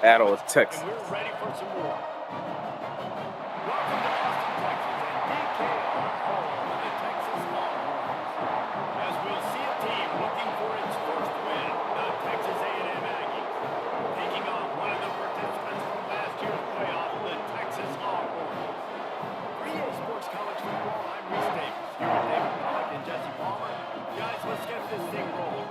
battle of Texas. And we're ready for some more. Welcome to Austin, Texas, and DKR, home of the Texas Longhorns. As we'll see a team looking for its first win, the Texas A&M Aggies, taking on one of the participants from last year's playoff, the Texas Longhorns. For EA Sports College Football, I'm Reese Davis, here with David Pollack and Jesse Palmer. Guys, let's get this thing rolling.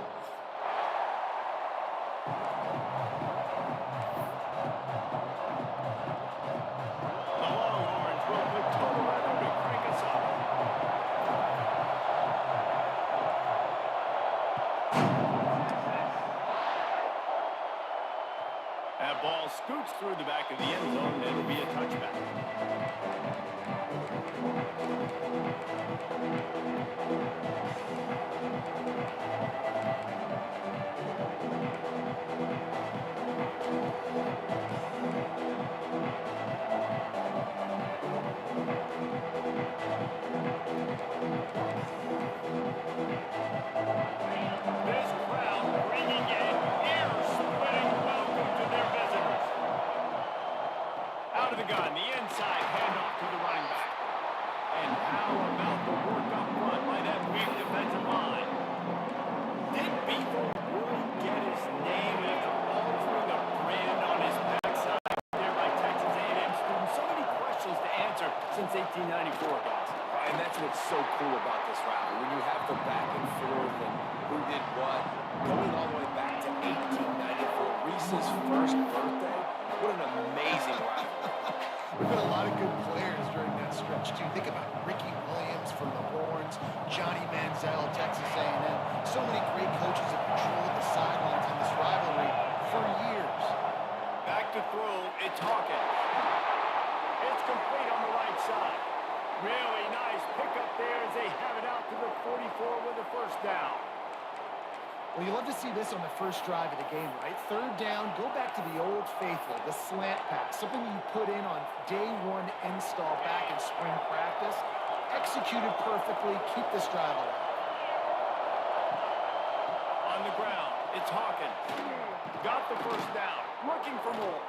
That ball scoots through the back of the end zone, and it'll be a touchback. This crowd bringing an ear-splitting welcome to their visitors. Out of the gun, the inside handoff to the running back. And how about the work up front by that big defensive line? Did Beaver really get his name after altering the brand on his backside there by Texas A&M students? So many questions to answer since 1894, guys. And that's what's so cool about this rivalry. When you have the back and forth and who did what, going all the way back to 1894, Reese's first birthday. What an amazing rivalry. We've got a lot of good players during that stretch, too. Think about Ricky Williams from the Horns, Johnny Manziel, Texas A&M. So many great coaches have controlled the sidelines in this rivalry for years. Back to throw, it's Hawkins. It's complete on the right side. Really nice pickup there as they have it out to the 44 with a first down. Well, you love to see this on the first drive of the game, right? Third down, go back to the old faithful, the slant pass, something you put in on day one install back in spring practice. Executed perfectly, keep this drive alive. On the ground, it's Hawkins. Got the first down, looking for more.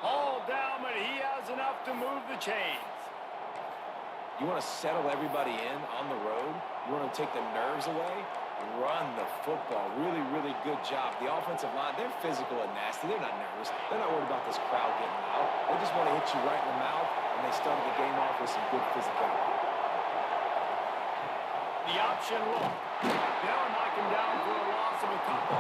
All down, but he has enough to move the chains. You want to settle everybody in on the road? You want to take the nerves away? Run the football. Really, really good job. The offensive line, they're physical and nasty. They're not nervous. They're not worried about this crowd getting out. They just want to hit you right in the mouth, and they started the game off with some good physicality. The option look. They'll knock him down for a loss of a couple.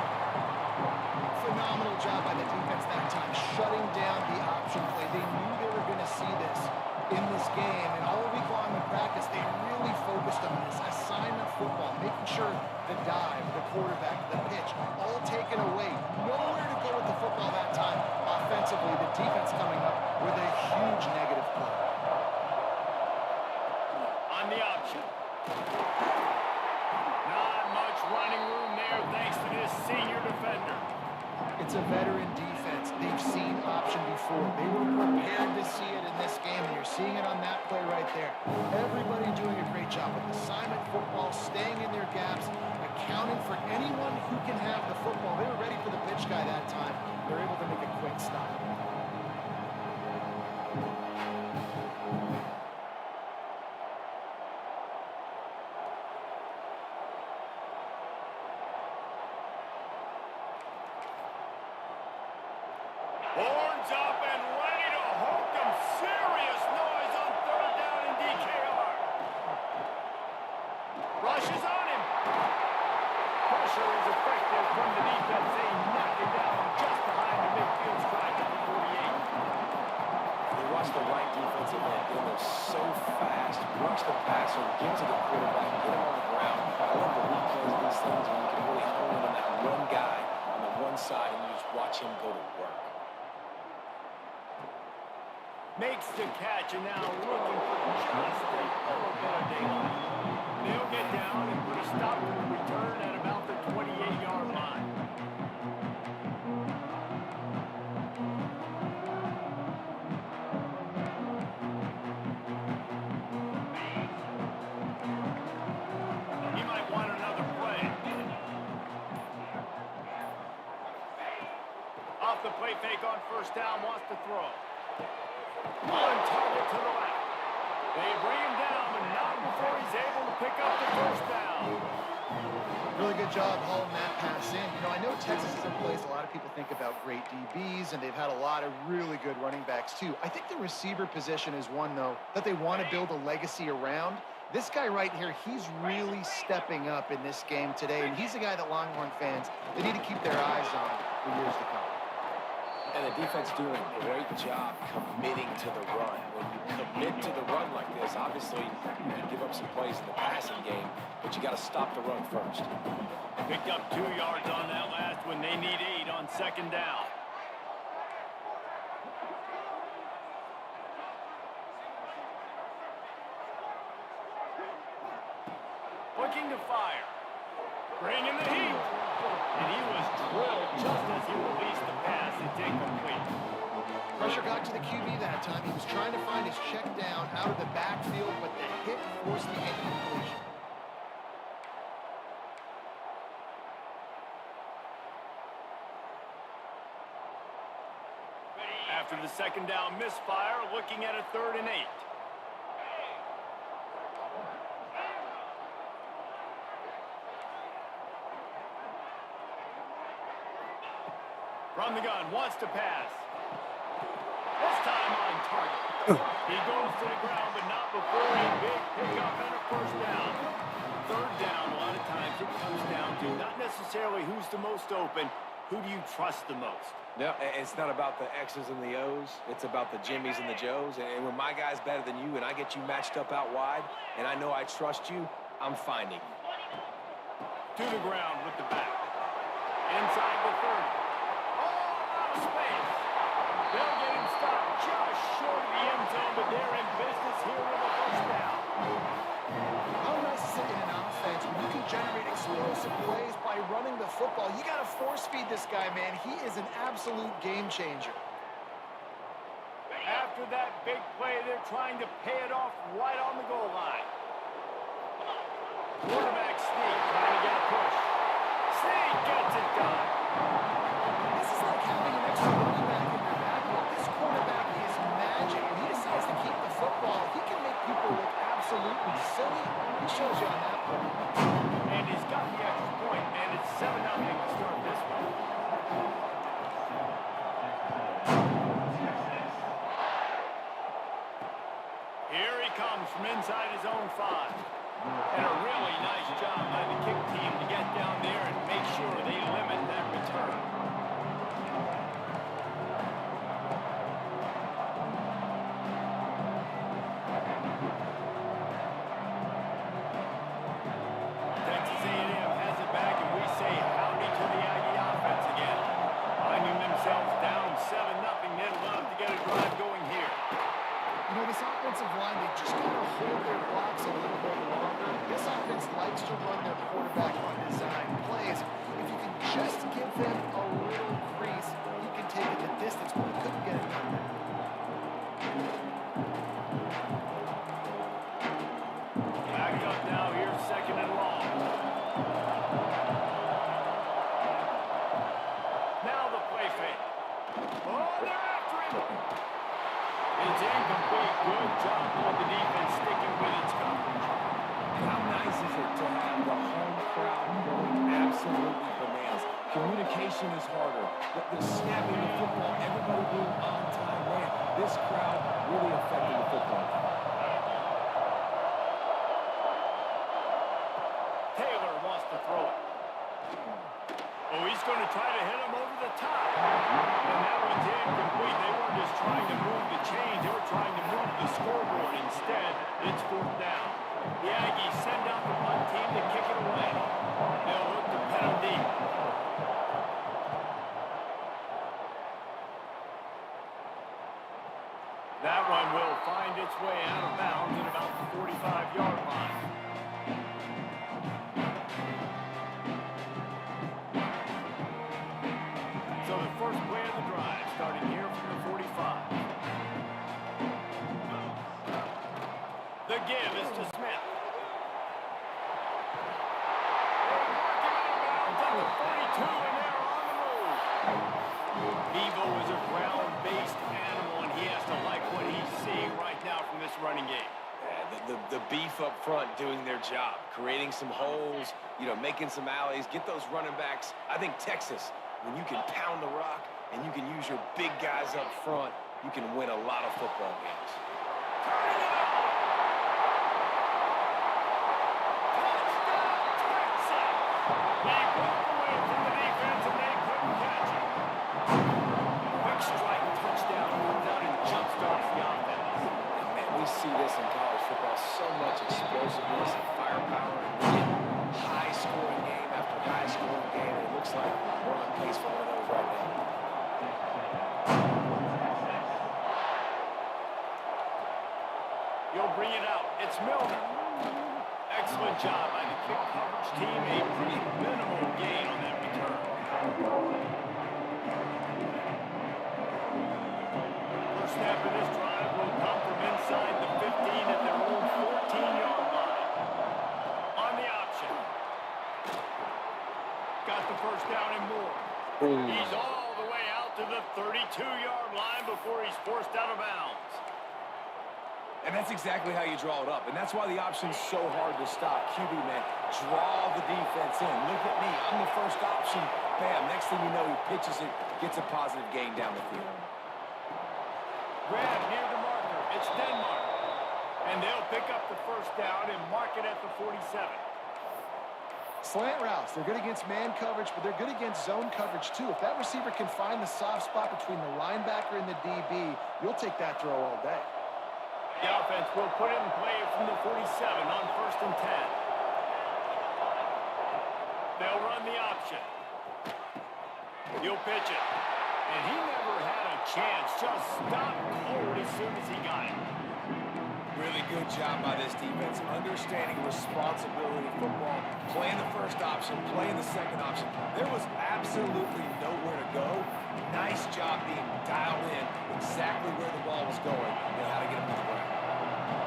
Phenomenal job by the defense that time, shutting down the option play. They knew they were going to see this in this game, and all week long in practice, they really focused on this assignment football, making sure the dive, the quarterback, the pitch, all taken away. Nowhere to go with the football that time. Offensively, the defense coming up with a huge negative play. On the option. Not much running room there thanks to this senior defender. It's a veteran defense. They've seen option before. They were prepared to see it in this game, and you're seeing it on that play right there. Everybody doing a great job with assignment football, staying in their gaps, accounting for anyone who can have the football. They were ready for the pitch guy that time. They're able to make a quick stop. Horns up and ready to hook them. Serious noise on third down in DKR. Rushes on him. Pressure is effective from the defense. They knock it down just behind the midfield strike at the 48. They watch the right defensive end. They're so fast. Rush the passer, get to the quarterback, get him on the ground. I love the replays of these things when you can really hone in on that one guy on the one side and you just watch him go to work. Makes the catch and now looking for just a little bit of daylight. They'll get down and put a stop to the return at about the 28-yard line. He might want another play. Off the play fake on first down, wants to throw. On target to the left. They bring him down, but not before he's able to pick up the first down. Really good job hauling that pass in. You know, I know Texas is a place a lot of people think about great DBs, and they've had a lot of really good running backs too. I think the receiver position is one, though, that they want to build a legacy around. This guy right here, he's really stepping up in this game today, and he's a guy that Longhorn fans, they need to keep their eyes on for years to come. And the defense doing a great job committing to the run. When you commit to the run like this, obviously you can give up some plays in the passing game, but you got to stop the run first. Picked up 2 yards on that last one. They need 8 on second down. Looking to fire. Bringing the heat. And he was drilled just as he released the pass. It's incomplete. Pressure got to the QB that time. He was trying to find his check down out of the backfield, but the hit forced the incompletion. After the second down misfire, looking at a 3rd and 8. From the gun, wants to pass. This time on target. He goes to the ground, but not before a big pickup and a first down. 3rd down, a lot of times it comes down to not necessarily who's the most open, who do you trust the most? No, it's not about the X's and the O's. It's about the Jimmies and the Joes. And when my guy's better than you and I get you matched up out wide and I know I trust you, I'm finding you. To the ground with the back. Inside the 30. Space. They'll get him stopped just short of the end zone, but they're in business here with a first down. How nice is it in an offense when you can generate explosive plays by running the football? You got to force feed this guy, man. He is an absolute game changer. After that big play, they're trying to pay it off right on the goal line. Quarterback sneak, trying to get a push. Sneak gets it done. This is like having an extra running back in your backfield. This quarterback is magic. When he decides to keep the football, he can make people look absolutely silly. He shows you on that play. And he's got the extra point, and it's 7-0 to start this one. Here he comes from inside his own 5. And a really nice job by the kick team to get down there and make sure they limit that return. Texas A&M has it back, and we say howdy to the Aggie offense again. Finding themselves down 7-0, they'd love to get a drive going here. You know, this offensive line, they just got to hold their blocks a little bit longer. This offense likes to run their quarterback on design plays. If you can just give them a little crease, he can take it the distance, but he couldn't get it done there. Back up now here, 2nd and long. Now the play fake. Oh, they're after him. It's incomplete. Good job on the defense sticking with its coverage. How nice is it to have the home crowd going absolutely bananas? Communication is harder. The snapping the football, everybody being on time, man. This crowd really affected the football. Taylor wants to throw it. Oh, he's going to try to hit him over the top. And that one's incomplete. They weren't just trying to move the chains. They were trying to move the scoreboard. Instead, it's 4th down. The Aggies send out the punt team to kick it away. They'll look to pin them deep. That one will find its way out of bounds at about the 45-yard line. So the first play of the drive starting here from the 45. The give is to Smith. They mark him out of bounds at the 42, and they're on the move. Evo is a ground the beef up front doing their job, creating some holes, making some alleys, get those running backs. I think Texas, when you can pound the rock and you can use your big guys up front, you can win a lot of football games. We see this in college football, so much explosiveness and firepower, and we get high-scoring game after high-scoring game, and it looks like we're on pace for one of those right now. He'll bring it out. It's Milner. Excellent job by the kick coverage team. A pretty minimal gain on that return. First snap of this drive will come from inside the 15 at their own 14-yard line. On the option. Got the first down and more. He's all the way out to the 32-yard line before he's forced out of bounds. And that's exactly how you draw it up. And that's why the option's so hard to stop. QB, man, draw the defense in. Look at me. I'm the first option. Bam. Next thing you know, he pitches it, gets a positive gain down the field. Grab near the marker. It's Denmark. And they'll pick up the first down and mark it at the 47. Slant routes, they're good against man coverage, but they're good against zone coverage too. If that receiver can find the soft spot between the linebacker and the DB, you'll take that throw all day. The offense will put it in play from the 47 on 1st and 10. They'll run the option. He'll pitch it. And he never had a chance. Just stopped cold as soon as he got it. Really good job by this defense, understanding responsibility in football, playing the first option, playing the second option. There was absolutely nowhere to go. Nice job being dialed in exactly where the ball was going and how to get him to the ground.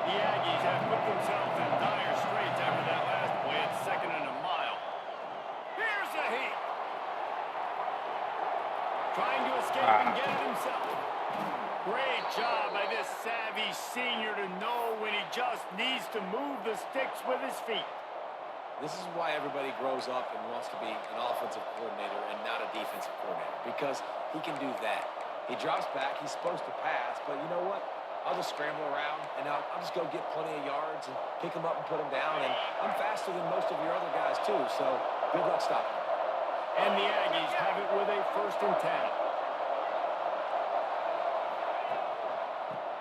The Aggies have put themselves in dire straits after that last play at 2nd and a mile. Here's a heat. Trying to escape and get it himself. Great job by this savvy senior to know when he just needs to move the sticks with his feet. This is why everybody grows up and wants to be an offensive coordinator and not a defensive coordinator, because he can do that. He drops back, he's supposed to pass, but you know what? I'll just scramble around, and I'll just go get plenty of yards and pick them up and put them down, and I'm faster than most of your other guys too, so good luck stopping. And the Aggies have it with a 1st and 10.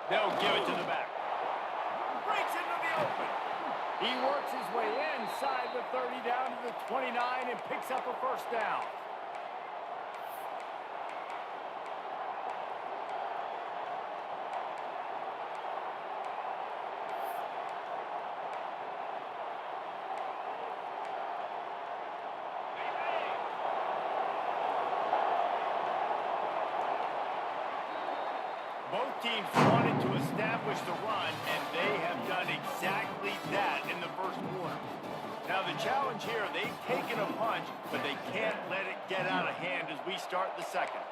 They'll give it to the back. Breaks into the open. He works his way inside the 30 down to the 29 and picks up a first down. Both teams wanted to establish the run, and they have done exactly that in the first quarter. Now the challenge here, they've taken a punch, but they can't let it get out of hand as we start the second.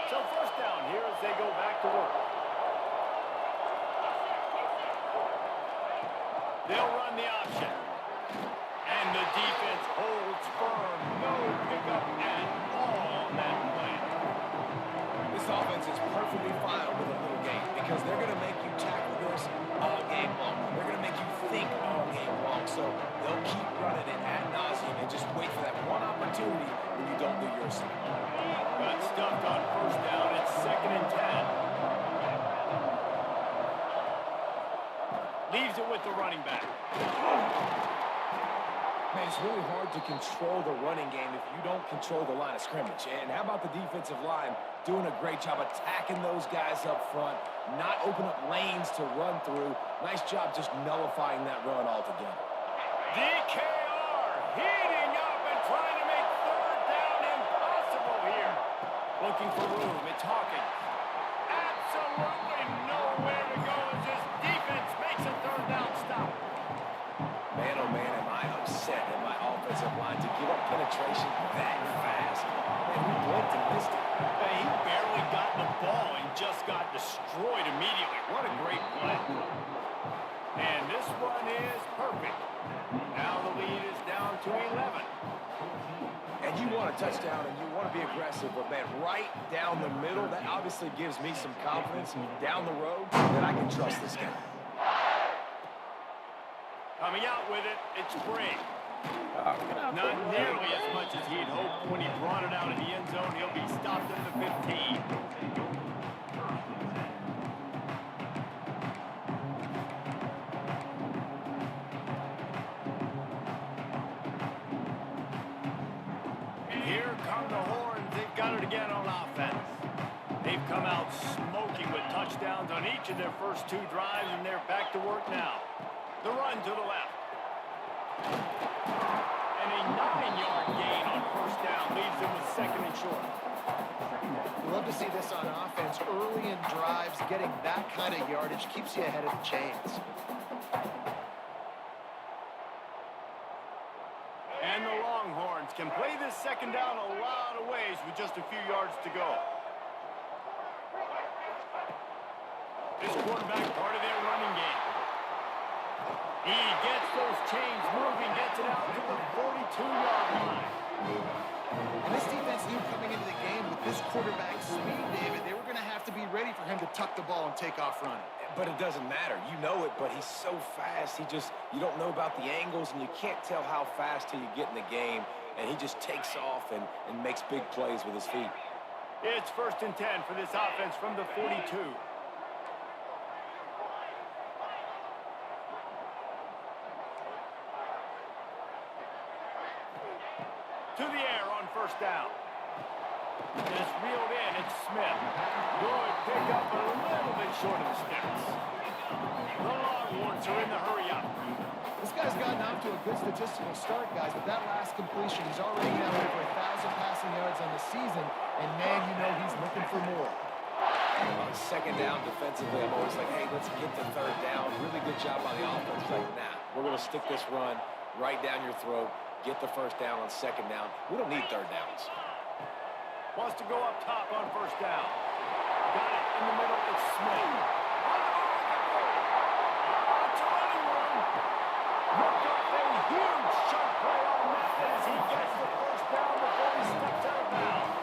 So first down here as they go back to work. They'll run the option. And the defense holds firm. No pickup at all on that play. This offense is perfectly fine with a little game because they're going to make you tackle this all game long. They're going to make you think all game long. So they'll keep running it ad nauseum and just wait for that one opportunity when you don't do your assignment. Got stuffed on first down. It's 2nd and 10. Leaves it with the running back. Man, it's really hard to control the running game if you don't control the line of scrimmage. And how about the defensive line doing a great job attacking those guys up front, not open up lanes to run through. Nice job just nullifying that run altogether. DKR heating up and trying to make 3rd down impossible here. Looking for room. It's Hawkins. Absolutely nowhere to go as this defense makes a 3rd down stop. Man, oh man, am I upset penetration that fast. Man, we blinked and missed it. Hey, he barely got the ball and just got destroyed immediately. What a great play. And this one is perfect. Now the lead is down to 11. And you want a touchdown and you want to be aggressive, but man, right down the middle, that obviously gives me some confidence down the road that I can trust this guy. Coming out with it, it's Brink. Not nearly as much as he'd hoped when he brought it out of the end zone. He'll be stopped at the 15. Here come the Horns. They've got it again on offense. They've come out smoking with touchdowns on each of their first 2 drives, and they're back to work now. The run to the left. And a 9-yard gain on first down leaves them with 2nd and short. Love to see this on offense. Early in drives, getting that kind of yardage keeps you ahead of the chains. And the Longhorns can play this 2nd down a lot of ways with just a few yards to go. This quarterback part of their running game. He gets those chains moving, gets it out to the 42-yard line. And this defense knew coming into the game with this quarterback speed, David, they were going to have to be ready for him to tuck the ball and take off running. But it doesn't matter. You know it, but he's so fast. You don't know about the angles, and you can't tell how fast till you get in the game, and he just takes off and makes big plays with his feet. It's 1st and 10 for this offense from the 42. To the air on first down. And it's reeled in. It's Smith. Good pick up a little bit short of the sticks. The Longhorns are in the hurry up. This guy's gotten off to a good statistical start, guys, but that last completion, he's already got over 1,000 passing yards on the season, and man, you know he's looking for more. On 2nd down defensively, I'm always like, hey, let's get the 3rd down. Really good job on the offense. Like, nah, we're going to stick this run right down your throat. Get the 1st down on 2nd down. We don't need 3rd downs. Wants to go up top on first down. Got it in the middle. It's Smith. It's a running room. Looked up a huge shot play on that as he gets the first down before he steps out of bounds.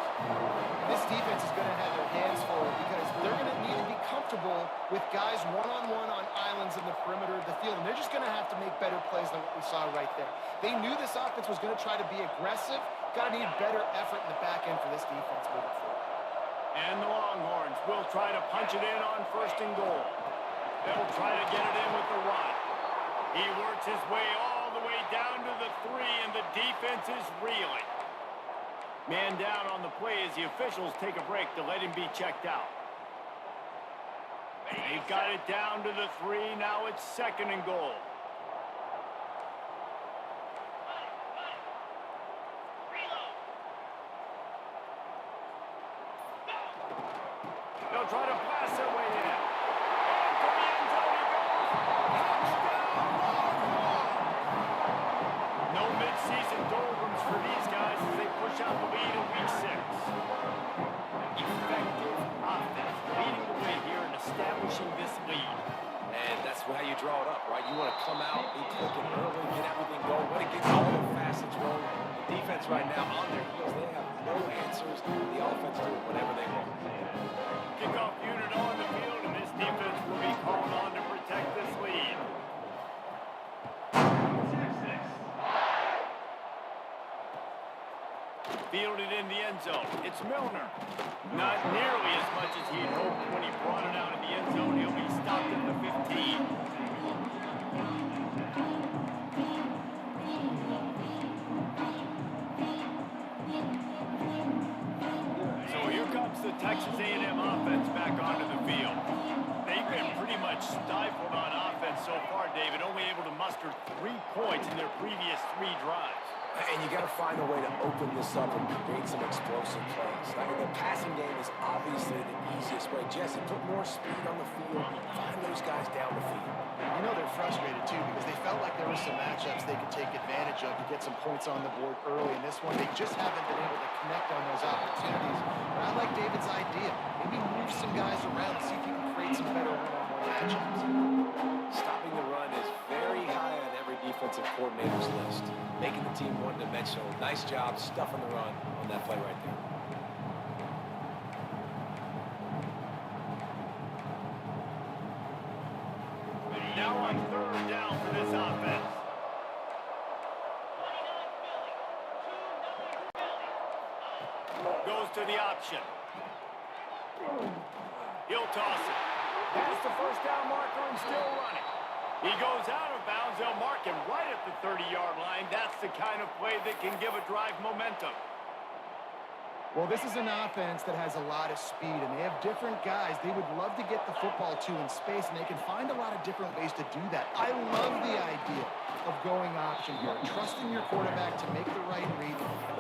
This defense is going to have their hands full because they're going to need to be comfortable with guys one-on-one on islands in the perimeter of the field, and they're just going to have to make better plays than what we saw right there. They knew this offense was going to try to be aggressive. Got to need better effort in the back end for this defense moving forward. And the Longhorns will try to punch it in on 1st and goal. They'll try to get it in with the run. He works his way all the way down to the 3, and the defense is reeling. Man down on the play as the officials take a break to let him be checked out. They've got it down to the 3. Now it's 2nd and goal. They'll try to blast their way in. And to the end zone he goes. Touchdown, Longhorns! No midseason doldrums for these guys as they push out the lead in week 6. Effective offense leading the way here and establishing this lead. And that's how you draw it up, right? You want to come out, be clicking early, get everything going. Want to get all the facets rolling. The defense right now on their heels, they have no answers. The offense do it whenever they want. Kickoff unit on the field, and this defense will be called on to protect this lead. Fielded in the end zone. It's Milner. Not nearly as much as he'd hoped when he brought it out in the end zone. He'll be stopped at the 15. So here comes the Texas A&M offense back onto the field. They've been pretty much stifled on offense so far, David, only able to muster 3 points in their previous 3 drives. And you got to find a way to open this up and create some explosive plays. I mean, the passing game is obviously the easiest way. Jesse, put more speed on the field. Find those guys down the field. You know they're frustrated, too, because they felt like there were some matchups they could take advantage of to get some points on the board early. In this one, they just haven't been able to connect on those opportunities. But I like David's idea. Maybe move some guys around and see if you can create some better one-on-one matchups. Stopping the run is very high on every defensive coordinator's list. Making the team one-dimensional. Nice job stuffing the run on that play right there. Now on third down for this offense. Goes to the option. He'll toss it. Past the first down marker and still running. He goes out of bounds. They'll mark him right at the 30-yard line. That's the kind of play that can give a drive momentum. Well, this is an offense that has a lot of speed, and they have different guys they would love to get the football to in space, and they can find a lot of different ways to do that. I love the idea of going option here, trusting your quarterback to make the right read.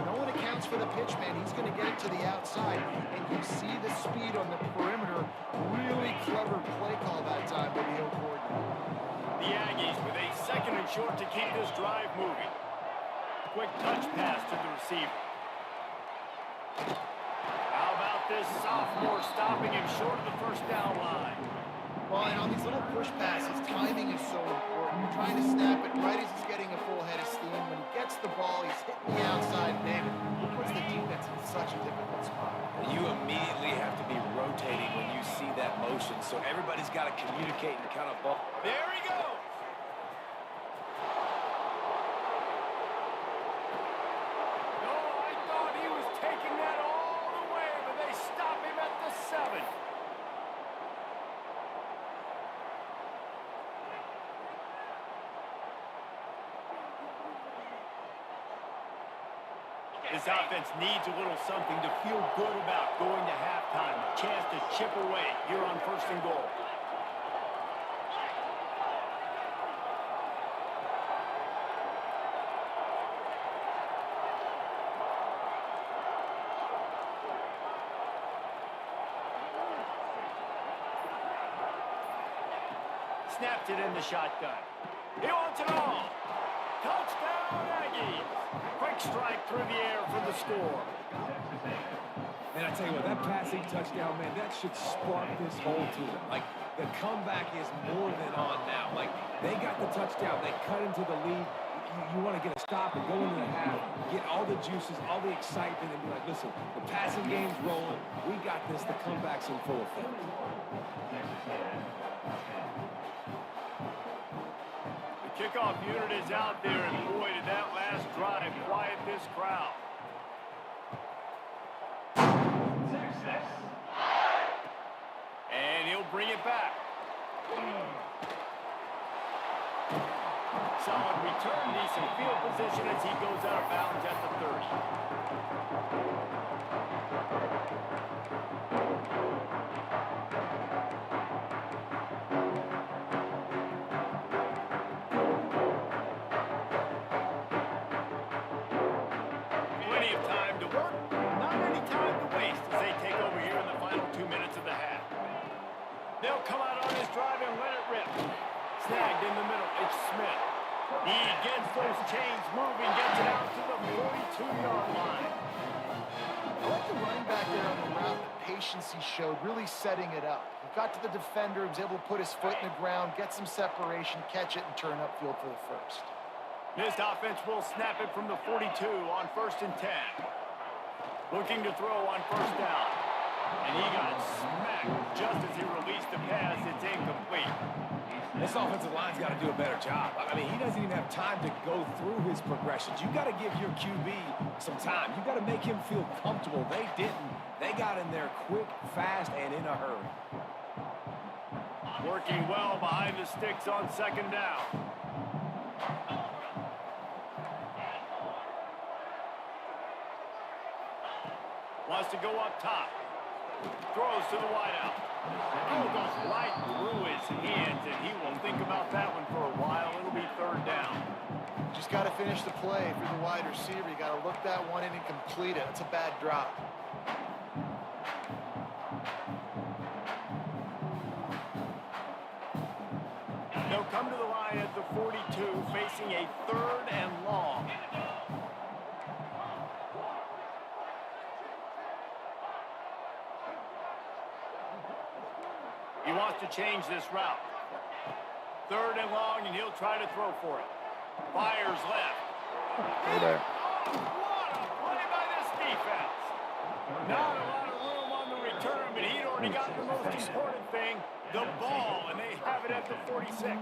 No one accounts for the pitch, man. He's going to get it to the outside, and you see the speed on the perimeter. Really clever play call that time by the O coordinator. The Aggies with a second and short to keep this drive moving. Quick touch pass to the receiver. How about this sophomore stopping him short of the first down line? Well, and on these little push passes, timing is so important. You're trying to snap it right as he's getting a full head of steam. When he gets the ball, he's hitting the outside. David, he puts the defense in such a difficult spot. You immediately have to be rotating when you see that motion, so everybody's got to communicate and kind of bump. There he goes. No, I thought he was taking that all the way, but they stop him at the 7. This offense needs a little something to feel good about going to halftime. A chance to chip away here on first and goal. Snapped it in the shotgun. He wants it all. Touchdown, Aggies. Quick strike through the air for the score. And I tell you what, that passing touchdown, man, that should spark this whole team. Like, the comeback is more than on now. Like, they got the touchdown. They cut into the lead. You want to get a stop and go into the half, get all the juices, all the excitement, and be like, listen, the passing game's rolling. We got this. The comeback's in full effect. Kickoff unit is out there, and boy, did that last drive quiet this crowd. And he'll bring it back. Solid return, decent field position as he goes out of bounds at the 30. They'll come out on his drive and let it rip. Snagged in the middle. It's Smith. He gets those chains moving, gets it out to the 42-yard line. I like the running back there on the route, the patience he showed, really setting it up. He got to the defender, he was able to put his foot in the ground, get some separation, catch it, and turn upfield for the first. This offense will snap it from the 42 on 1st and 10. Looking to throw on first down. And he got smacked just as he released the pass. It's incomplete. This offensive line's got to do a better job. I mean, he doesn't even have time to go through his progressions. You got to give your QB some time. You got to make him feel comfortable. They didn't. They got in there quick, fast, and in a hurry. Working well behind the sticks on second down. Wants to go up top. Throws to the wideout. Oh, goes right through his hands, and he will think about that one for a while. It'll be third down. Just got to finish the play for the wide receiver. You got to look that one in and complete it. It's a bad drop. They'll come to the line at the 42, facing a 3rd and long. He wants to change this route. 3rd and long, and he'll try to throw for it. Fires left. Hey there. What a play by this defense. Not a lot of room on the return, but he'd already got the most important thing, the ball, and they have it at the 46.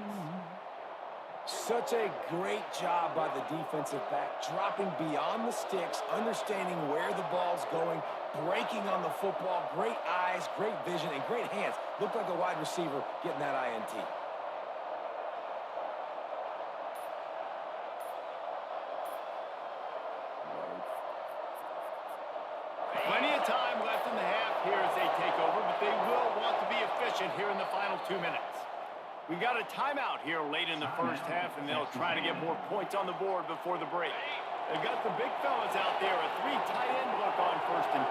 Such a great job by the defensive back, dropping beyond the sticks, understanding where the ball's going, breaking on the football. Great eyes, great vision, and great hands. Looked like a wide receiver getting that INT. Plenty of time left in the half here as they take over, but they will want to be efficient here in the final 2 minutes. We got a timeout here late in the first half, and they'll try to get more points on the board before the break. They've got the big fellas out there, a 3 tight end look on 1st and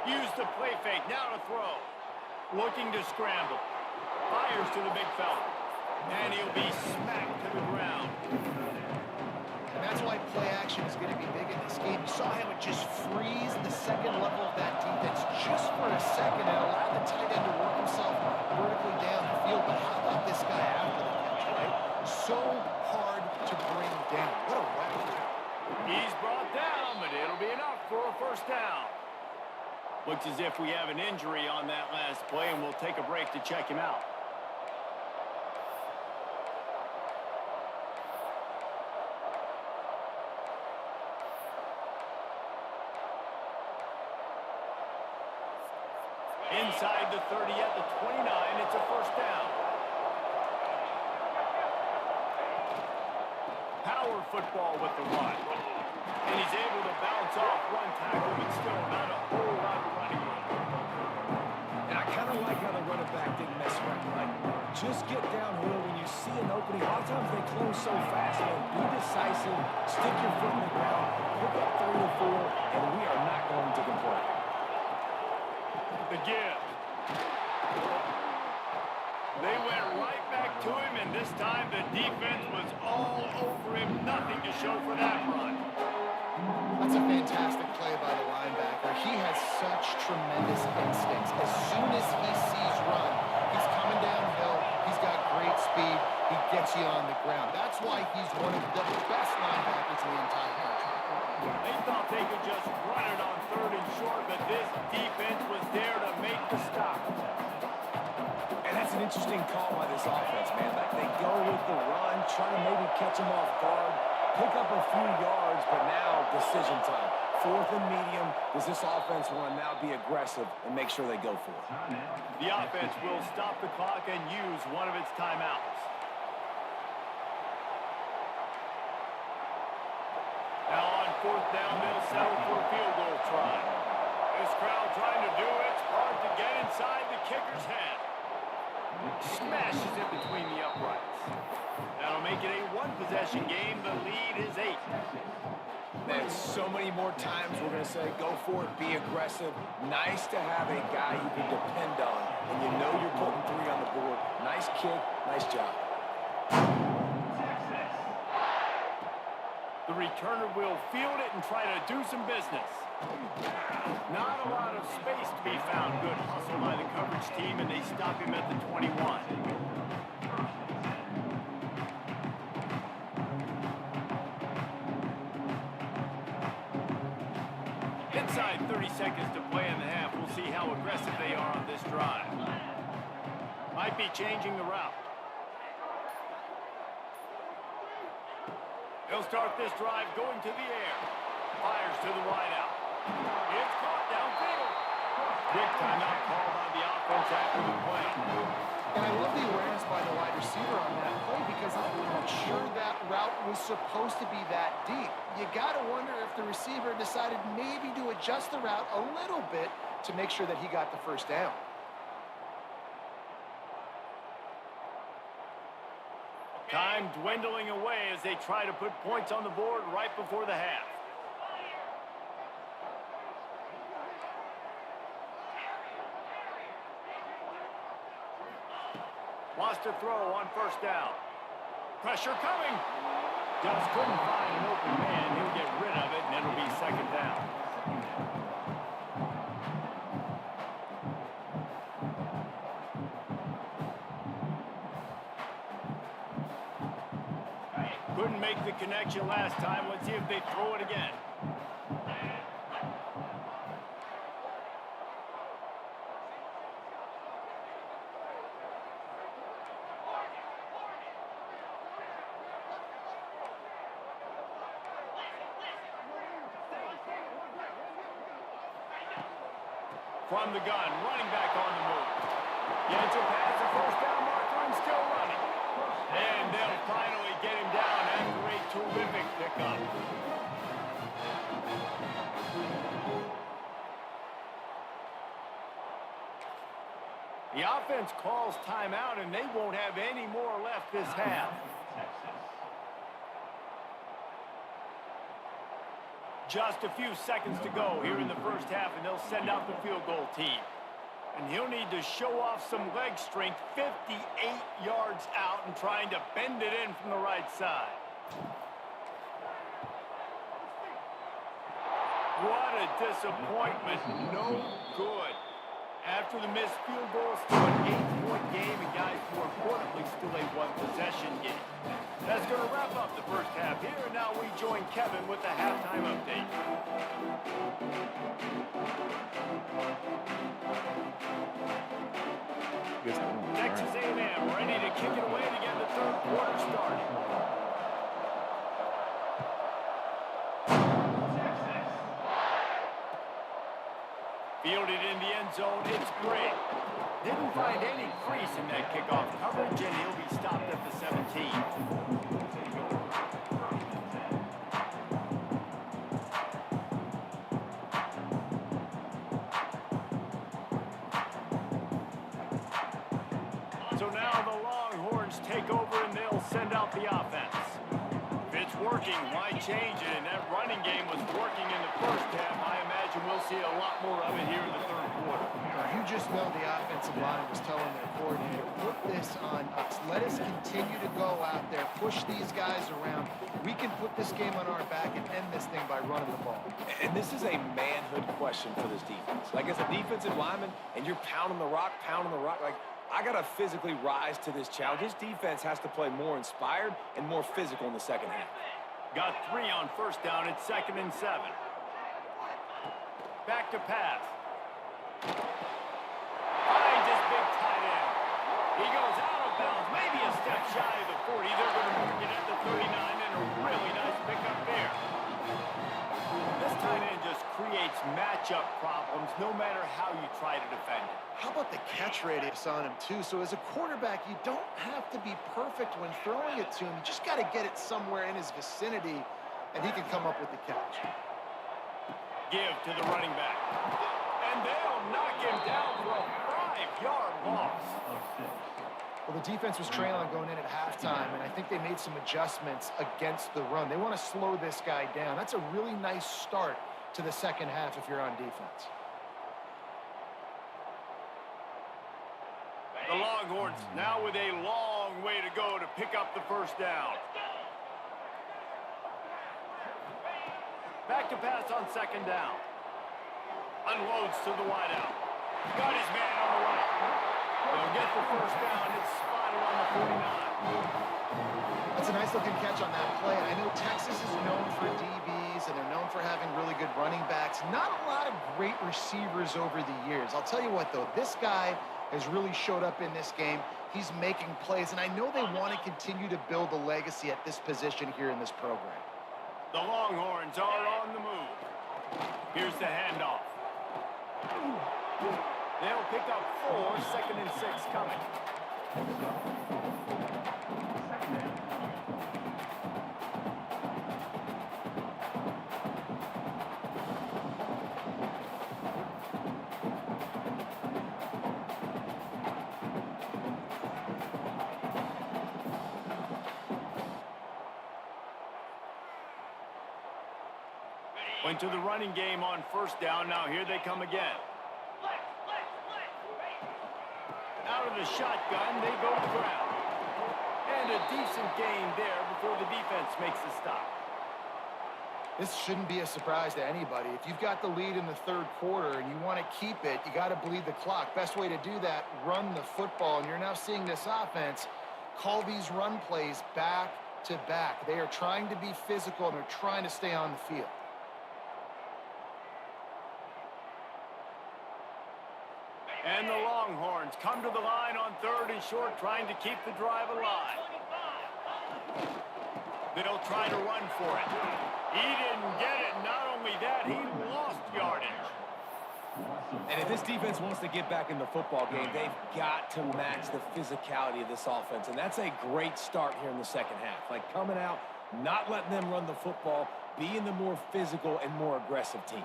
10. Use the play fake, now to throw. Looking to scramble. Fires to the big fella. And he'll be smacked to the ground. And that's why play action is going to be big in this game. You saw how it just freeze the second level of that defense just for a second and allow the tight end to work himself vertically down the field. But how about this guy after the catch, right? So hard to bring down. What a weapon. He's brought down, but it'll be enough for a 1st down. Looks as if we have an injury on that last play, and we'll take a break to check him out. Inside the 30 at the 29, it's a 1st down. Power football with the run. And he's able to bounce off one tackle, but still not a whole lot of running room. And I kind of like how the running back didn't mess around. Like, just get downhill when you see an opening. A lot of times they close so fast, man. Be decisive, stick your foot in the ground, pick up 3 or 4, and we are not going to complain. The give. They went right back to him, and this time the defense was all over him. Nothing to show for that run. That's a fantastic play by the linebacker. He has such tremendous instincts. As soon as he sees run, he's coming downhill. He's got great speed. He gets you on the ground. That's why he's one of the best linebackers in the entire country. They thought they could just run it on 3rd and short, but this defense was there to make the stop. And that's an interesting call by this offense, man. Like, they go with the run, try to maybe catch him off guard, pick up a few yards, but now decision time. 4th and medium. Does this offense want to now be aggressive and make sure they go for it? The offense will stop the clock and use one of its timeouts. Now on 4th down, they'll settle for a field goal try. This crowd trying to do it. It's hard to get inside the kicker's head. Smashes it between the uprights. That'll make it a 1-possession game. The lead is 8. Man, so many more times we're going to say, go for it, be aggressive. Nice to have a guy you can depend on, and you know you're putting 3 on the board. Nice kick, nice job. The returner will field it and try to do some business. Not a lot of space to be found. Good hustle by the coverage team, and they stop him at the 21. Inside 30 seconds to play in the half. We'll see how aggressive they are on this drive. Might be changing the route. They'll start this drive going to the air. Fires to the wideout. It's caught downfield. Quick timeout called on the offense after the play. And I love the awareness by the wide receiver on that play because I'm not sure that route was supposed to be that deep. You got to wonder if the receiver decided maybe to adjust the route a little bit to make sure that he got the 1st down. Time dwindling away as they try to put points on the board right before the half. Wants to throw on first down. Pressure coming. Just couldn't find an open man. He'll get rid of it, and it'll be second down. Couldn't make the connection last time. Let's see if they throw it again. From the gun, running back on the move. Gets a pass, a first down marker, and still running. And they'll finally get him down after a terrific pickup. The offense calls timeout, and they won't have any more left this half. Just a few seconds to go here in the first half, and they'll send out the field goal team. And he'll need to show off some leg strength 58 yards out and trying to bend it in from the right side. What a disappointment. No good. After the missed field goal, still an 8-point game, and guys, more importantly, still a one-possession game. That's going to wrap up the first half here, and now we join Kevin with the halftime update. Texas A&M ready to kick it away to get the third quarter started. Fielded in the end zone, it's Gray. Didn't find any crease in that kickoff coverage, and he'll be stopped at the 17. So now the Longhorns take over, and they'll send out the offense. If it's working, why change it? And that running game was working in the first half. I imagine we'll see a lot more of it here in the third quarter. You just know the offensive line was telling their coordinator, put this on us. Let us continue to go out there, push these guys around. We can put this game on our back and end this thing by running the ball. And this is a manhood question for this defense. Like, as a defensive lineman, and you're pounding the rock, like, I got to physically rise to this challenge. This defense has to play more inspired and more physical in the second half. Got 3 on first down. It's 2nd and 7. Back to pass. Finds his big tight end. He goes out of bounds, maybe a step shy of the 40. They're going to mark it at the 39, and a really nice pickup there. This tight end just creates matchup problems no matter how you try to defend it. How about the catch radius on him, too? So as a quarterback, you don't have to be perfect when throwing it to him. You just got to get it somewhere in his vicinity, and he can come up with the catch. Give to the running back. And they'll knock him down for a 5-yard loss. Well, the defense was trailing going in at halftime, and I think they made some adjustments against the run. They want to slow this guy down. That's a really nice start to the second half if you're on defense. The Longhorns now with a long way to go to pick up the first down. Back to pass on 2nd down. Unloads to the wideout. Got his man on the right. They'll get the first down. It's spotted on the 49. That's a nice looking catch on that play. I know Texas is known for DBs, and they're known for having really good running backs. Not a lot of great receivers over the years. I'll tell you what, though, this guy has really showed up in this game. He's making plays, and I know they want to continue to build a legacy at this position here in this program. The Longhorns are on the move. Here's the handoff. They'll pick up 4, 2nd and 6 coming. Went to the running game on first down. Now here they come again. Out of the shotgun, they go to the ground. And a decent gain there before the defense makes the stop. This shouldn't be a surprise to anybody. If you've got the lead in the third quarter and you want to keep it, you got to bleed the clock. Best way to do that, run the football. And you're now seeing this offense call these run plays back to back. They are trying to be physical, and they're trying to stay on the field. And the Longhorns come to the line on third and short, trying to keep the drive alive. They'll try to run for it. He didn't get it. Not only that, he lost yardage. And if this defense wants to get back in the football game, they've got to match the physicality of this offense. And that's a great start here in the second half. Like coming out, not letting them run the football, being the more physical and more aggressive team.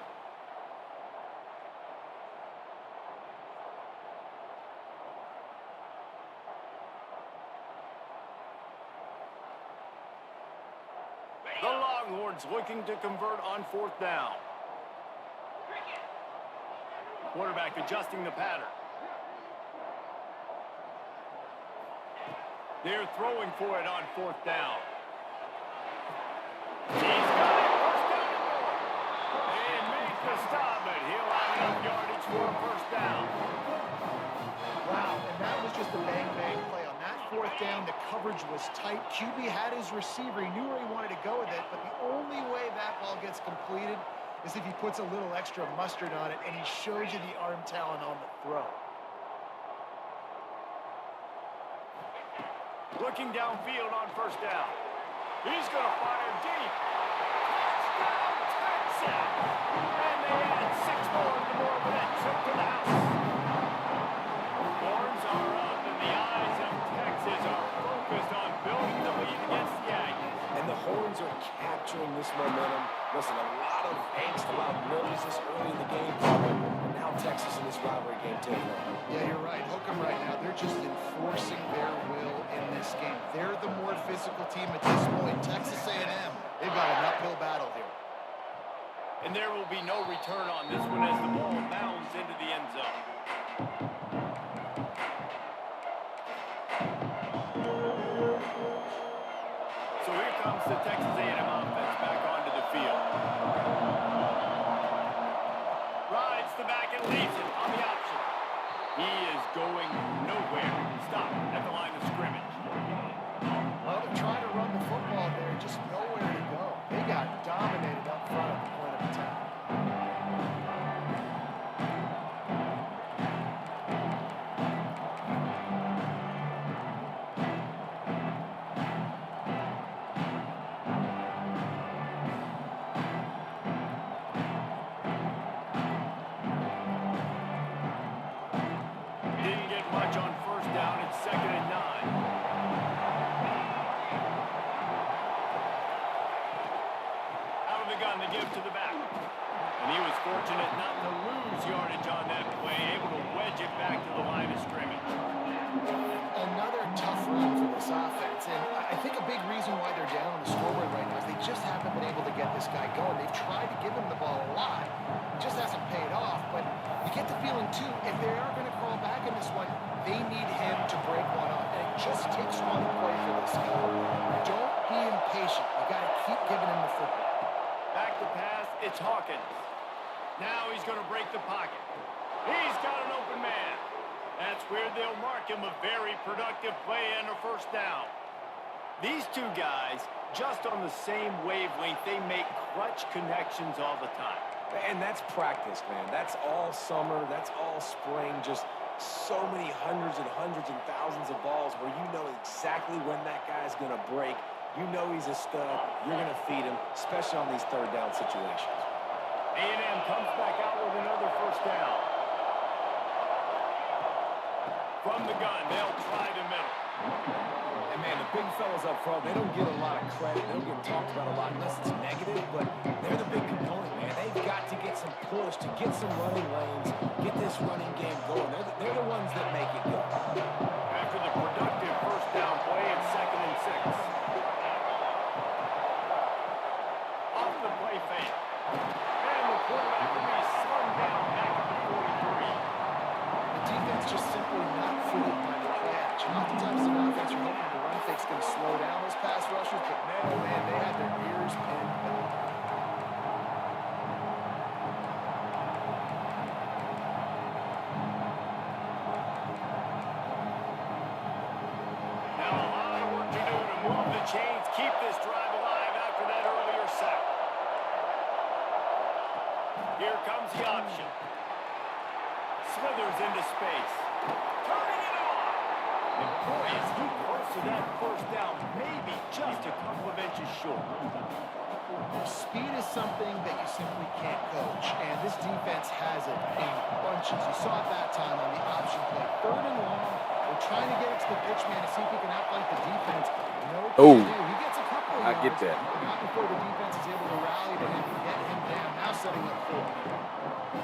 The Longhorns looking to convert on fourth down. Quarterback adjusting the pattern. They're throwing for it on fourth down. He's got it. First down and more. They make the stop, but he'll have enough yardage for a first down. Wow, and that was just a bang-bang play. On that fourth down, the coverage was tight. QB had his receiver. He knew where he wanted to go with it, but the only way that ball gets completed is if he puts a little extra mustard on it, and he shows you the arm talent on the throw. Looking downfield on first down. He's going to fire deep. Touchdown, Texas! And they add 6 more to more of that trip to the house. Horns are up, and the eyes of Texas are focused on building the lead against the Aggies. And the Horns are capturing this momentum. Listen, a lot of angst, a lot of nervousness early in the game. And now Texas in this rivalry game taking over. Yeah, you're right. Hook 'em right now. They're just enforcing their will in this game. They're the more physical team at this point. Texas A&M, they've got an uphill battle here. And there will be no return on this one as the ball bounds into the end zone. So here comes the Texas A&M offense back onto the field. Rides the back and leaves it on the option. He is going nowhere. Stop at the line of scrimmage. Well, they're trying to run the football there, just nowhere to go. They got dominated up front at the point of attack. Didn't get much on first down. It's 2nd and 9. Out of the gun, the give to the back. And he was fortunate not to lose yardage on that play, able to wedge it back to the line of scrimmage. Another tough run for this offense, and I think a big reason why they're down on the scoreboard right now is they just haven't been able to get this guy going. They've tried to give him the ball a lot. It just hasn't paid off, but you get the feeling, too, if they are going to crawl back in this one, they need him to break one off, and it just takes one play for this guy. Don't be impatient. You got to keep giving him the football. Back to pass, it's Hawkins. Now he's going to break the pocket. He's got an open man. That's where they'll mark him a very productive play and a first down. These two guys, just on the same wavelength, they make clutch connections all the time. And that's practice, man. That's all summer. That's all spring. Just so many hundreds and thousands of balls where you know exactly when that guy's going to break. You know he's a stud. You're going to feed him, especially on these third down situations. A&M comes back out with another first down. From the gun, they'll try the middle. And, man, the big fellas up front, they don't get a lot of credit. They don't get talked about a lot unless it's negative, but they're the big component, man. They've got to get some push, to get some running lanes, get this running game going. They're the ones that make it go. After the productive first down play, it's 2nd and 6. Off the play fake. and they had their ears pinned. Now a lot of work to do to move the chains, keep this drive alive after that earlier sack. Here comes the option. Slithers into space. Turning it on. And boy, is he close to that first down. Maybe just a couple of inches short. Speed is something that you simply can't coach, and this defense has it in bunches. You saw it that time on the option play. 3rd and long, they're trying to get it to the pitch man to see if he can outflank the defense. No, Oh, he gets a couple of I yards, get that. but not before the defense is able to rally to him and get him down. Now setting up 4.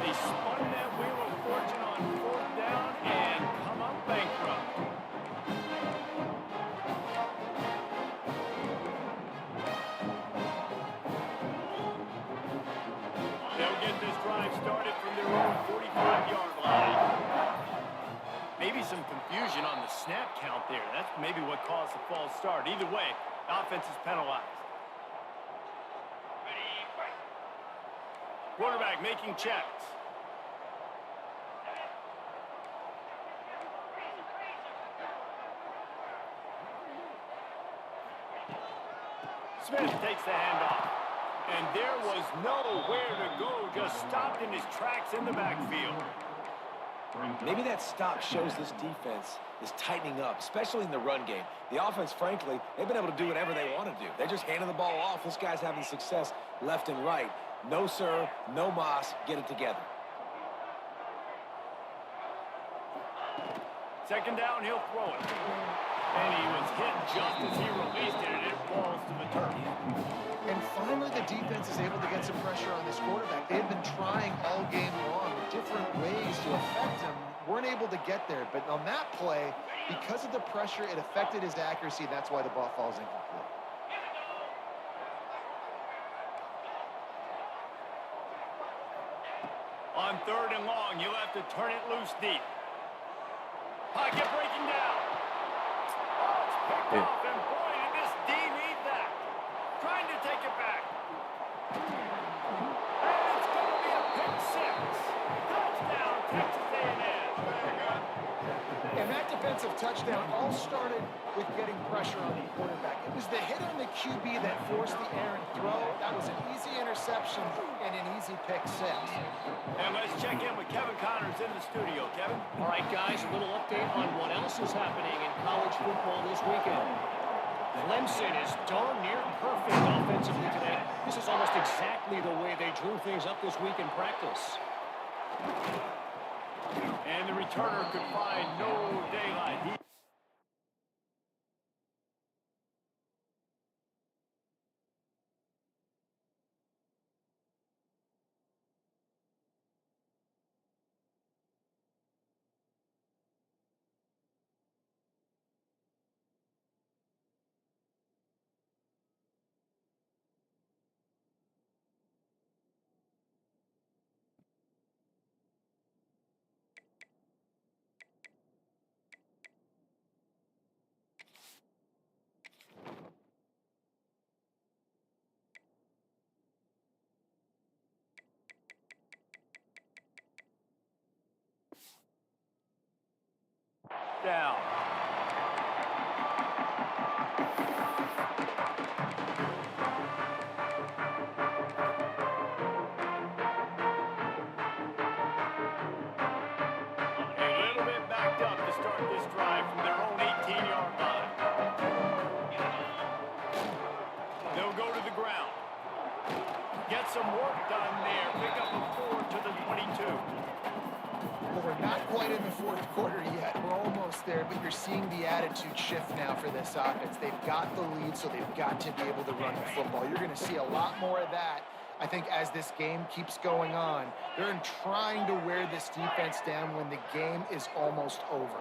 They spun that wheel of fortune on 4th down and come up bankrupt. They'll get this drive started from their own 45-yard line. Maybe some confusion on the snap count there. That's maybe what caused the false start. Either way, offense is penalized. Quarterback making checks. Smith takes the handoff. And there was nowhere to go, just stopped in his tracks in the backfield. Maybe that stop shows this defense is tightening up, especially in the run game. The offense, frankly, they've been able to do whatever they want to do. They're just handing the ball off. This guy's having success left and right. No, sir, no mas. Get it together. 2nd down, he'll throw it. And he was hit just as he released it, and it falls to the turf. And finally, the defense is able to get some pressure on this quarterback. They've been trying all game long with different ways to affect him. Weren't able to get there. But on that play, because of the pressure, it affected his accuracy, and that's why the ball falls incomplete. On 3rd and long, you'll have to turn it loose deep. Pocket breaking down. Oh, it's picked off, and boy, did this D need that. Trying to take it back. And it's going to be a pick 6. Touchdown, Texas A&M. And that defensive touchdown all started with getting pressure on the quarterback. It was the hit on the QB that forced the errant throw. That was an easy interception and an easy pick 6. And let's check in with Kevin Connors in the studio. Kevin? All right, guys, a little update on what else is happening in college football this weekend. Clemson is darn near perfect offensively today. This is almost exactly the way they drew things up this week in practice. And the returner could find no daylight. Down. A little bit backed up to start this drive from their own 18-yard line. They'll go to the ground. Get some work done there. Pick up a 4 to the 22. Well, we're not quite in the 4th quarter yet. We're almost there, but you're seeing the attitude shift now for this offense. They've got the lead, so they've got to be able to run the football. You're going to see a lot more of that, I think, as this game keeps going on. They're trying to wear this defense down when the game is almost over.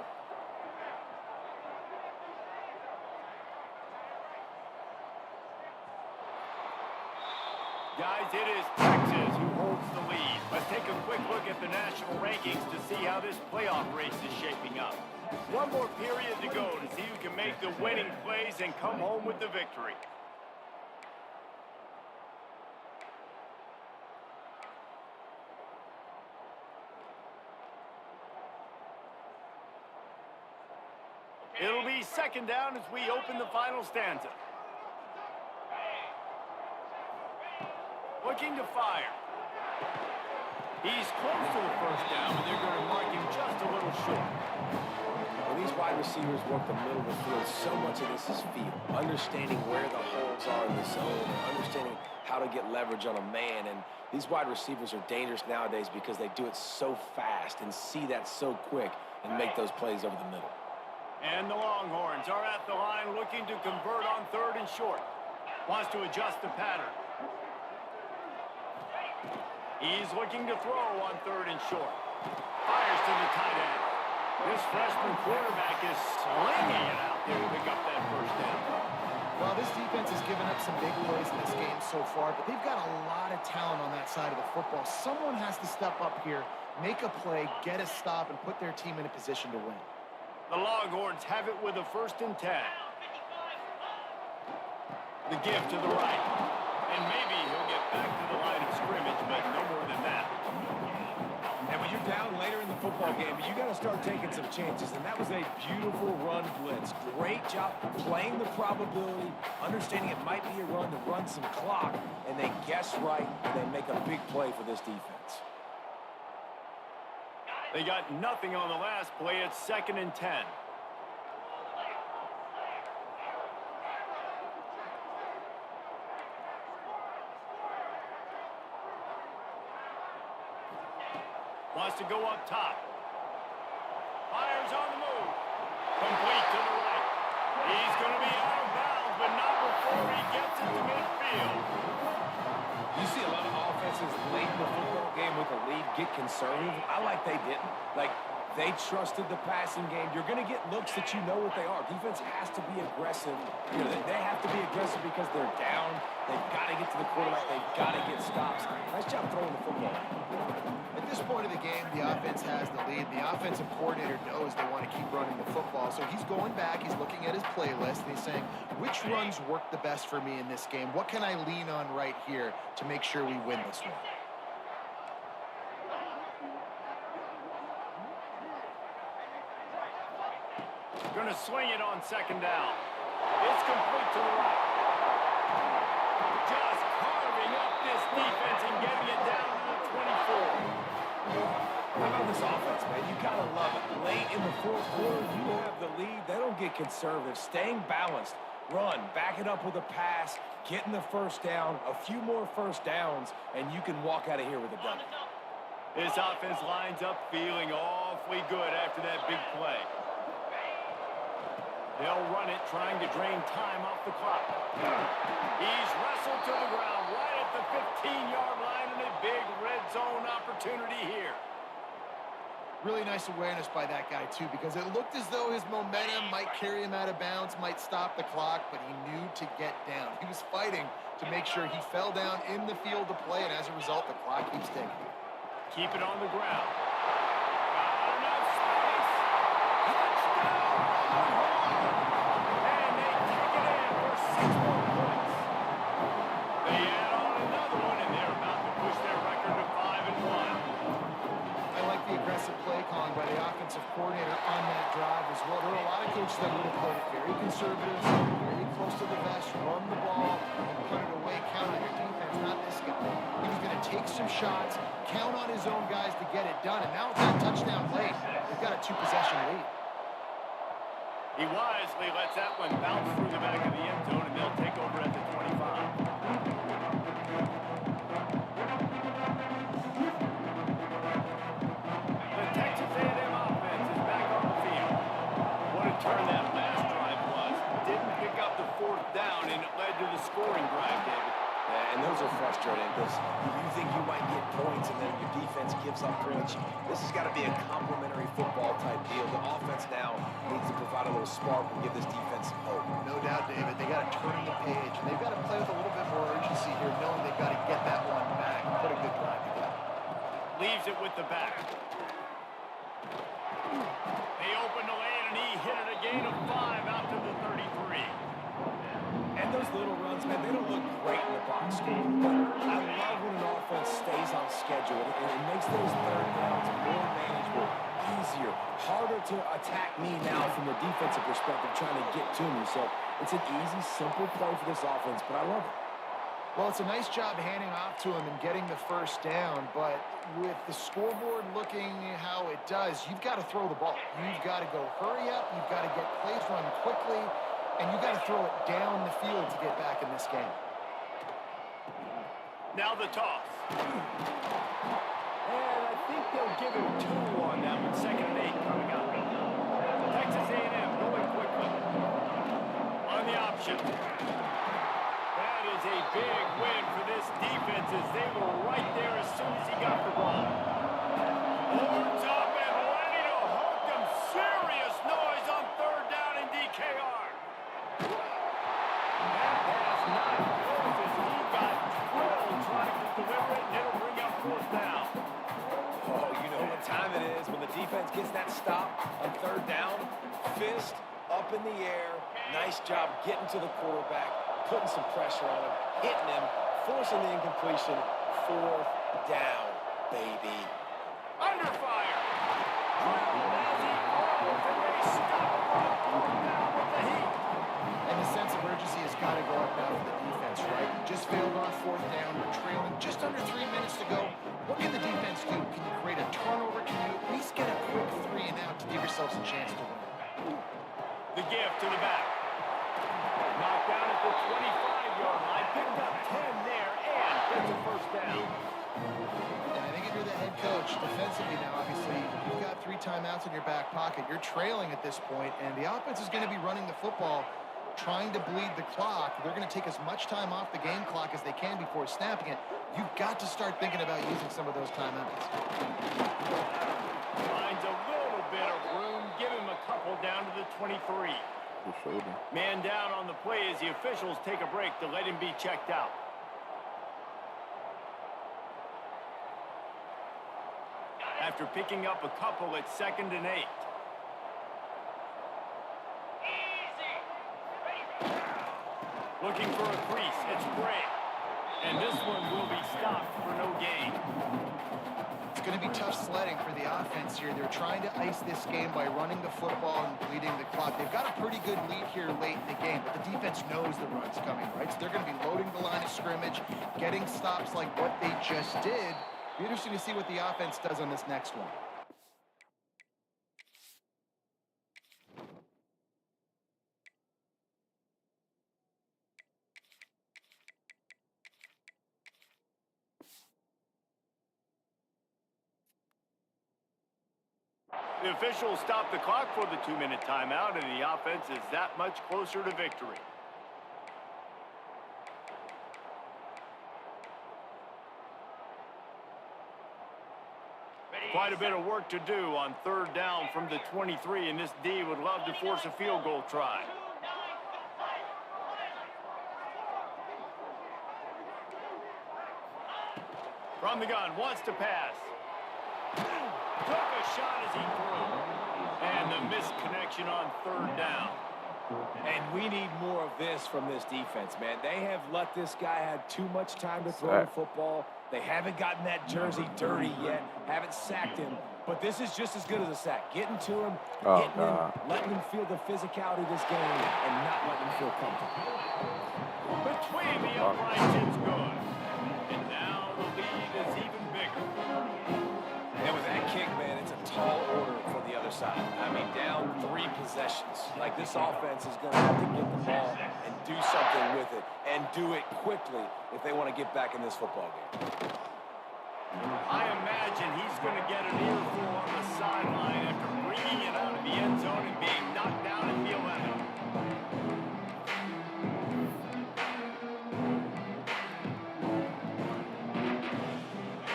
Guys, it is Texas who holds the lead. Let's take a quick look at the national rankings to see how this playoff race is shaping up. One more period to go to see who can make the winning plays and come home with the victory. It'll be second down as we open the final stanza. Looking to fire. He's close to the first down, but they're going to mark him just a little short. When these wide receivers work the middle of the field, so much of this is feel. Understanding where the holes are in the zone, understanding how to get leverage on a man. And these wide receivers are dangerous nowadays because they do it so fast and see that so quick and make those plays over the middle. And the Longhorns are at the line looking to convert on 3rd and short. Wants to adjust the pattern. He's looking to throw on 3rd and short. Fires to the tight end. This freshman quarterback is slinging it out there to pick up that first down. Well, this defense has given up some big plays in this game so far, but they've got a lot of talent on that side of the football. Someone has to step up here, make a play, get a stop, and put their team in a position to win. The Longhorns have it with a 1st and 10. The give to the right. And maybe he'll get back to the line of scrimmage, but no more than that. And when you're down later in the football game, you got to start taking some chances. And that was a beautiful run blitz. Great job playing the probability, understanding it might be a run to run some clock, and they guess right, and they make a big play for this defense. They got nothing on the last play. It's 2nd and 10. Wants to go up top. Fires on the move. Complete to the right. He's going to be out of bounds, but not before he gets it to midfield. You see a lot of offenses late in the football game with a lead get conservative. I like they didn't. Like, they trusted the passing game. You're going to get looks that you know what they are. Defense has to be aggressive. You know, they have to be aggressive because they're down. They've got to get to the quarterback. They've got to get stops. Nice job throwing the football. At this point of the game, the offense has the lead. The offensive coordinator knows they want to keep running the football. So he's going back, he's looking at his playlist, and he's saying, which runs work the best for me in this game? What can I lean on right here to make sure we win this one? Going to swing it on 2nd down. It's complete to the right. Just carving up this defense and getting it down to the 24. How about this offense, man? You got to love it. Late in the 4th quarter, you have the lead. They don't get conservative. Staying balanced. Run. Back it up with a pass. Getting the first down. A few more first downs, and you can walk out of here with a dub. This offense lines up feeling awfully good after that big play. They'll run it, trying to drain time off the clock. He's wrestled to the ground right at the 15-yard line, and a big red zone opportunity here. Really nice awareness by that guy, too, because it looked as though his momentum might carry him out of bounds, might stop the clock, but he knew to get down. He was fighting to make sure he fell down in the field to play, and as a result, the clock keeps ticking. Keep it on the ground. Got enough space. Touchdown! And they kick it in for 6 more points. They add on another one, and they're about to push their record to 5-1. I like the aggressive play calling by the offensive coordinator on that drive as well. There are a lot of coaches that would have played it very conservative, very close to the vest, run the ball, and put it away, count on your defense, not this guy. He was going to take some shots, count on his own guys to get it done, and now with that touchdown late, they've got a 2-possession lead. He wisely lets that one bounce through the back of the end zone, and they'll take over at the 25. The Texas A&M offense is back on the field. What a turn that last drive was. Didn't pick up the 4th down, and it led to the scoring drive, David. Yeah, and those are frustrating because you think you might get points and then your defense gives up points. This has got to be a complementary football type deal. The offense now needs to provide a little spark and give this defense some hope. No doubt, David. They got to turn the page, and they've got to play with a little bit more urgency here, knowing they've got to get that one back and put a good drive together. Leaves it with the back. They open the lane, and he hit it a gain of 5 out to the 33. And those little runs, man, they don't look great in the box score. But I love when an offense stays on schedule and it makes those 3rd downs more manageable. easier, harder to attack me now from the defensive perspective, trying to get to me. So it's an easy, simple play for this offense, but I love it. Well, it's a nice job handing off to him and getting the first down, but with the scoreboard looking how it does, you've got to throw the ball. You've got to go hurry up, you've got to get plays run quickly, and you've got to throw it down the field to get back in this game. Now the toss. And I think they'll give him 2 on that one. 2nd and 8 coming up. Texas A&M going quickly. On the option. That is a big win for this defense as they were right there as soon as he got the ball. Horns up and ready to hook them. Serious noise on 3rd down in DKR. That pass not close as he got drilled trying to deliver it, and it'll bring up 4th down. Oh, you know what time it is when the defense gets that stop on 3rd down. Fist up in the air. Nice job getting to the quarterback, putting some pressure on him, hitting him, forcing the incompletion. 4th down, baby. Under fire. Drilled as he throws, and they stop on 4th down with the heat. And the sense of urgency has got to go up now for the defense, right? Just failed on 4th down. We're trailing just under 3 minutes to go. What can the defense do? Can you create a turnover? Can you at least get a quick 3 and out to give yourselves a chance to win? The gift to the back. Knocked down at the 25-yard line. Picked up 10 there and gets a 1st down. And I think if you're the head coach, defensively now, obviously, you've got 3 timeouts in your back pocket. You're trailing at this point, and the offense is going to be running the football, trying to bleed the clock. They're going to take as much time off the game clock as they can before snapping it. You've got to start thinking about using some of those timeouts. Finds a little bit of room. Give him a couple down to the 23. Man down on the play as the officials take a break to let him be checked out. After picking up a couple at 2nd and 8. Looking for a crease. It's Bray. And this one will be stopped for no gain. It's going to be tough sledding for the offense here. They're trying to ice this game by running the football and bleeding the clock. They've got a pretty good lead here late in the game, but the defense knows the run's coming, right? So they're going to be loading the line of scrimmage, getting stops like what they just did. Be interesting to see what the offense does on this next one. The officials stop the clock for the 2-minute timeout, and the offense is that much closer to victory. Quite a bit of work to do on 3rd down from the 23, and this D would love to force a field goal try. From the gun, wants to pass. Took a shot as he threw. And the misconnection on 3rd down. And we need more of this from this defense, man. They have let this guy have too much time to throw the football. They haven't gotten that jersey dirty yet, haven't sacked him. But this is just as good as a sack. Getting to him, hitting him, letting him feel the physicality of this game, and not letting him feel comfortable. Between the uprights, it's good. And now the lead is even bigger. And with that kick, man, it's a tall order for the other side. I mean, down 3 possessions. Like, this offense is going to have to get the ball and do something with it, and do it quickly if they want to get back in this football game. I imagine he's going to get an earful on the sideline after bringing it out of the end zone and being knocked down at the 11.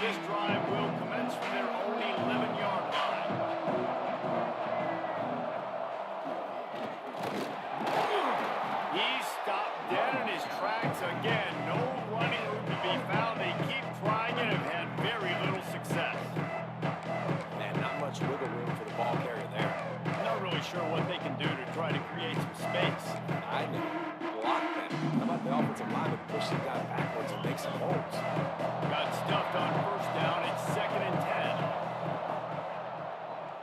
This drive will commence from their own 11-yard line. He's stopped dead in his tracks again. No running room to be found. They keep trying and have had very little success. Man, not much wiggle room for the ball carrier there. Not really sure what they can do to try to create some space. I know. Block that. How about the offensive line that push the guy backwards and make some holes? Got stuffed on 1st down. It's 2nd and 10.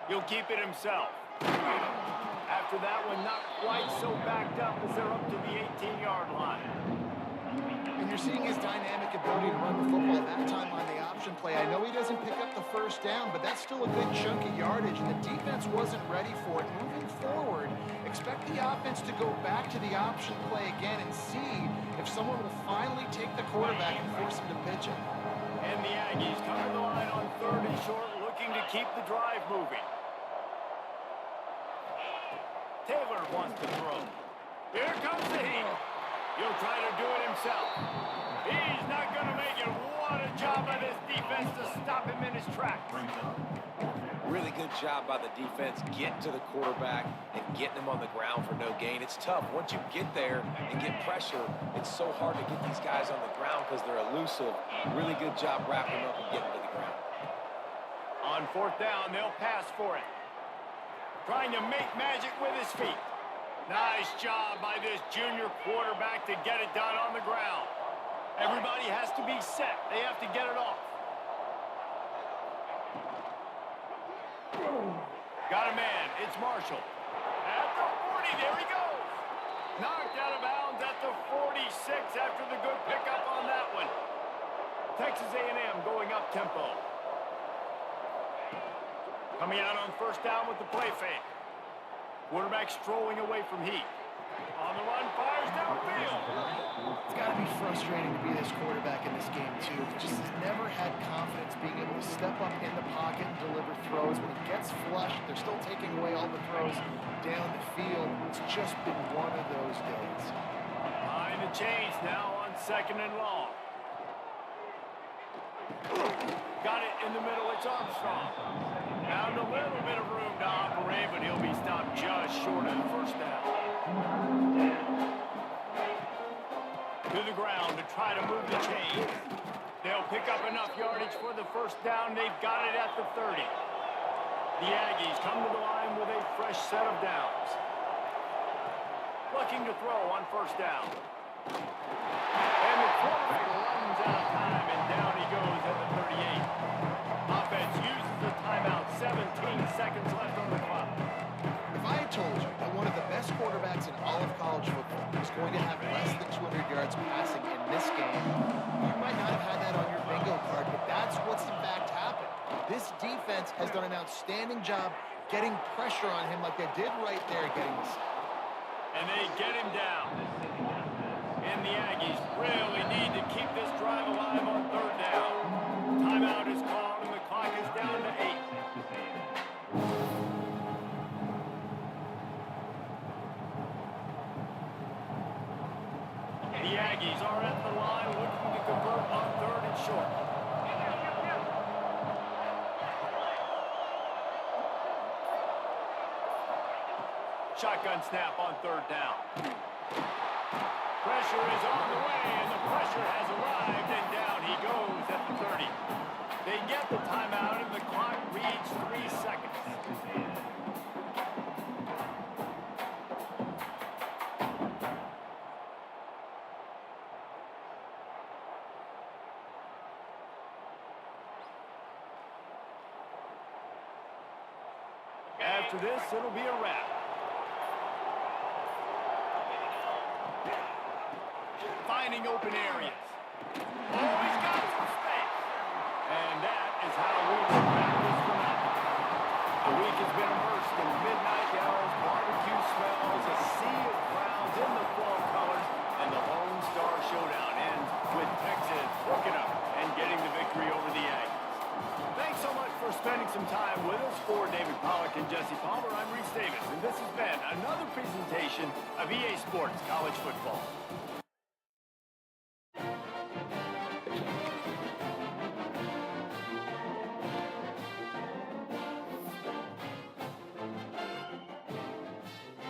He'll He'll keep it himself. After that one, not quite so backed up as they're up to the 18-yard line. And you're seeing his dynamic ability to run the football that time on the option play. I know he doesn't pick up the first down, but that's still a good chunk of yardage, and the defense wasn't ready for it. Moving forward, expect the offense to go back to the option play again and see if someone will finally take the quarterback and force him to pitch it. And the Aggies come to the line on 3rd and short, looking to keep the drive moving. Taylor wants to throw. Here comes the heat. He'll try to do it himself. He's not going to make it. What a job by this defense to stop him in his tracks. Really good job by the defense getting to the quarterback and getting him on the ground for no gain. It's tough. Once you get there and get pressure, it's so hard to get these guys on the ground because they're elusive. Really good job wrapping up and getting to the ground. On 4th down, they'll pass for it. Trying to make magic with his feet. Nice job by this junior quarterback to get it done on the ground. Everybody has to be set. They have to get it off. Got a man. It's Marshall. At the 40, there he goes. Knocked out of bounds at the 46 after the good pickup on that one. Texas A&M going up tempo. Coming out on 1st down with the play fake. Quarterback strolling away from heat. On the run, fires downfield. It's got to be frustrating to be this quarterback in this game, too. Just has never had confidence being able to step up in the pocket and deliver throws. When he gets flushed, they're still taking away all the throws down the field. It's just been one of those days. Behind the chains now on 2nd and long. Got it in the middle. It's Armstrong. Found a little bit of room to operate, but he'll be stopped just short of the 1st down. To the ground to try to move the chains. They'll pick up enough yardage for the 1st down. They've got it at the 30. The Aggies come to the line with a fresh set of downs. Looking to throw on 1st down. And the quarterback runs out of time, and down he goes at the 38. Offense uses the timeout. 17 seconds left on the clock. If I had told you that one of the best quarterbacks in all of college football is going to have less than 200 yards passing in this game, you might not have had that on your bingo card, but that's what's in fact happened. This defense has done an outstanding job getting pressure on him like they did right there getting the sack. And they get him down. And the Aggies really need to keep this drive alive on 3rd down. Timeout is called, and the clock is down to 8. The Aggies are at the line looking to convert on 3rd and short. Shotgun snap on 3rd down. Pressure is on the way, and the pressure has arrived, and down he goes at the 30. They get the timeout, and the clock reads 3 seconds. After this, it'll be a wrap. Finding open areas. Oh, he's got some space. And that is how we will wrap this one up. The week has been immersed in midnight yells, barbecue smells, a sea of crowds in the fall colors, and the Lone Star Showdown ends with Texas hooking up and getting the victory over the Aggies. Thanks so much for spending some time with us. For David Pollack and Jesse Palmer, I'm Reese Davis, and this has been another presentation of EA Sports College Football.